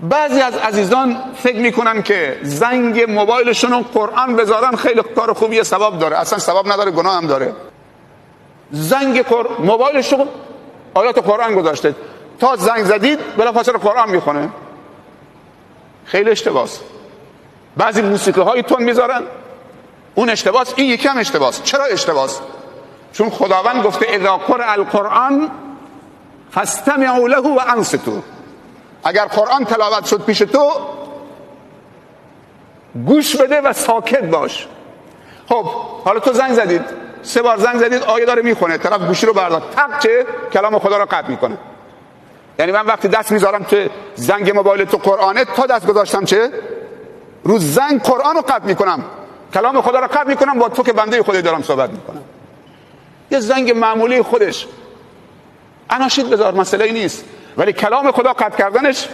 بعضی از عزیزان فکر میکنن که زنگ موبایلشون رو قرآن بذارن خیلی کار خوبیه، ثواب داره. اصلا ثواب نداره، گناه هم داره. زنگ موبایلشون آیات قرآن گذاشته، تا زنگ زدید بلافاصله قرآن میخونه. خیلی اشتباهه. بعضی موسیقی های تون میذارن، اون اشتباهه. این یکی هم اشتباهه. چرا اشتباهه؟ چون خداوند گفته اذا قرئ القرآن فاستمعوا له و انصتوا. اگر قرآن تلاوت شد پیش تو، گوش بده و ساکت باش. خب حالا تو زنگ زدید، 3 بار زنگ زدید، آیه داره میخونه، طرف گوشی رو برداشت، تق چه کلام خدا رو قطع میکنه. یعنی من وقتی دست میذارم تو زنگ موبایل تو قرآنه، تا دست گذاشتم چه رو زنگ قرآن رو قطع میکنم، کلام خدا رو قطع میکنم، با تو که بنده خدا دارم صحبت میکنم. یه زنگ معمولی خودش اناشید بذار، مسئله ای نیست، ولی کلام خدا قطع کردنش